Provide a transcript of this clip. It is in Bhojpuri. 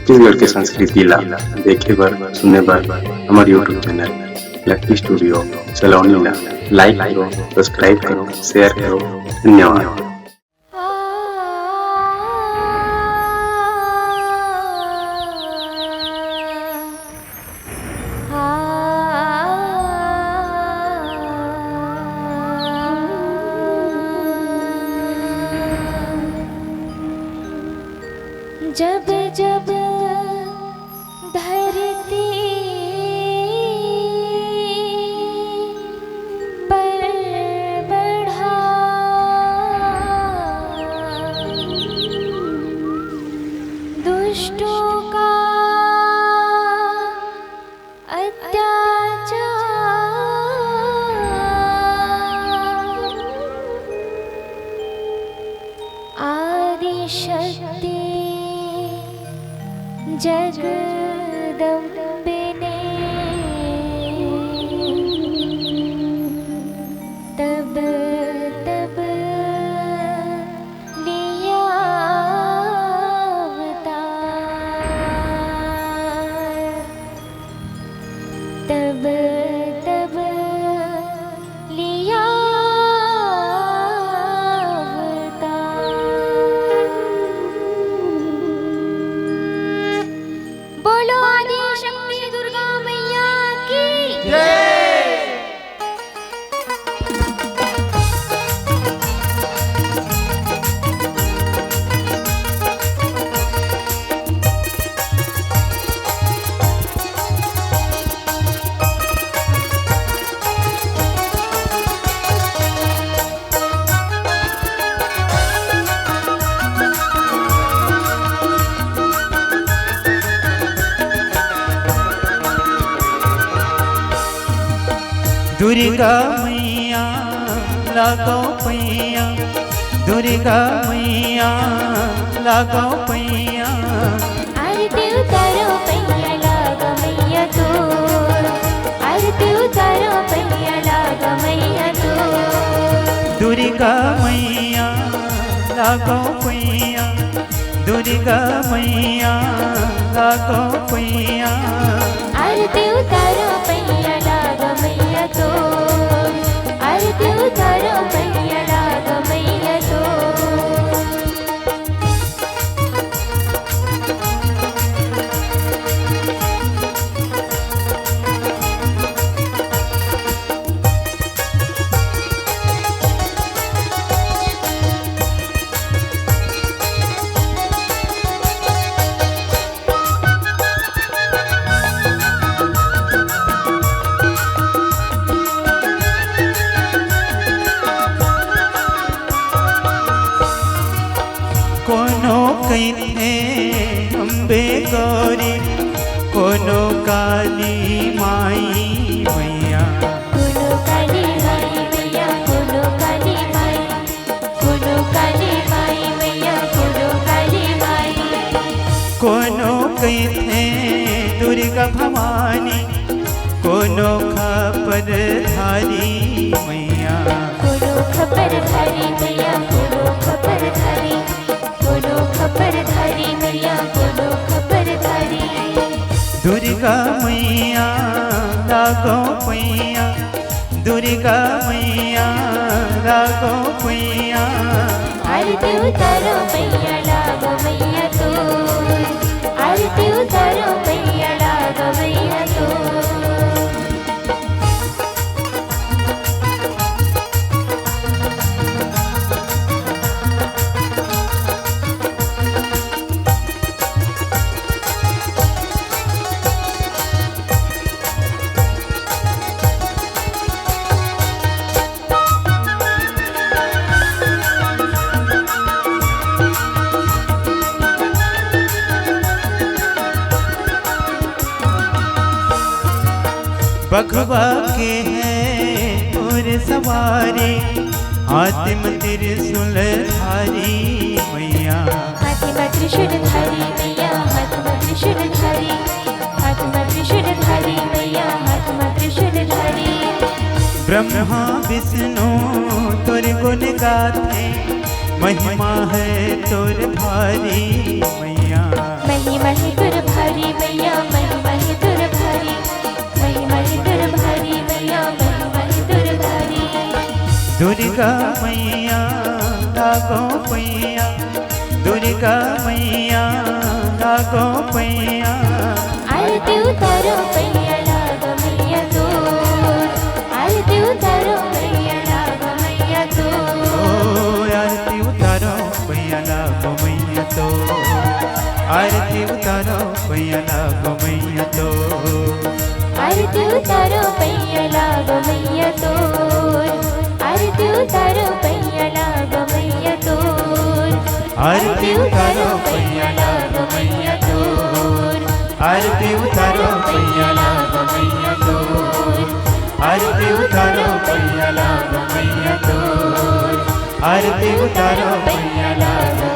छत्तीसगढ़ के संस्कृति ला देखे बर सुने बर हमारे यूट्यूब चैनल लकी स्टूडियो सलोनी ला लाइक करो, सब्सक्राइब करो, शेयर करो। धन्यवाद। जब जब धरती पर बढ़ा दुष्टों का अत्याचार, आदि शक्ति जगदम्बे ने तब तब लिया अवतार, तब तब लिया बोलो आदि शक्ति दुर्गा मैया की जय। दुर्गा मैया लागो पैया, दुर्गा मैया लागो पैया, आरती उतारो पैया लागो मैया तू, आरती उतारो पैया लागो मैया तू। दुर्गा मैया लागो पैया, दुर्गा मैया लागो पैया, आरती उतारो पैया लागो मैया तू, आरती उतारो पैया लागो मैया तू। कोनो कहते अम्बे गौरी, कोनो काली माई मैया, कोनो काली माई मैया, कोनो काली माई, कोनो काली माई मैया, कोनो काली माई। कोनो कहते दुर्गा भवानी, कोनो खपर धारी मैया, कोनो खपर धारी मैया, कोनो खपर धारी, कोनो खपर धारी मैया, कोनो खपर धारी। दुर्गा मैया लागो पैया, दुर्गा मैया लागो पैया, आरती उतारो पैया लागो मैया तू, आरती उतारो पैया लागो मैया तू। बघवा के हैं और सवारी, हातिम त्रिशूल धारी मैया, हातिम त्रिशूल धारी मैया, हातिम त्रिशूल धारी, हातिम त्रिशूल धारी मैया, हातिम त्रिशूल धारी। ब्रह्मा विष्णु तोर गुण गाथे, महिमा है तोर भारी मैया, महिमा है तोर दुर्गा मैया लागो पैया, दुर्गा मैया लागो पैया। आरती उतारो पैया लागो मैया तोर, आरती उतारो पैया लागो मैया तोर। आरती उतारो पैया लागो मैया तोर, आरती उतारो पैया लागो मैया तोर। आरती उतारो पैया लागो मैया तोर, आरती उतारो पैया लागो मैया तोर। आरती उतारो पैया लागो मैया तोर, आरती उतारो पैया लागो मैया तोर। आरती उतारो पैया लागो मैया तोर, आरती उतारो पैया लागो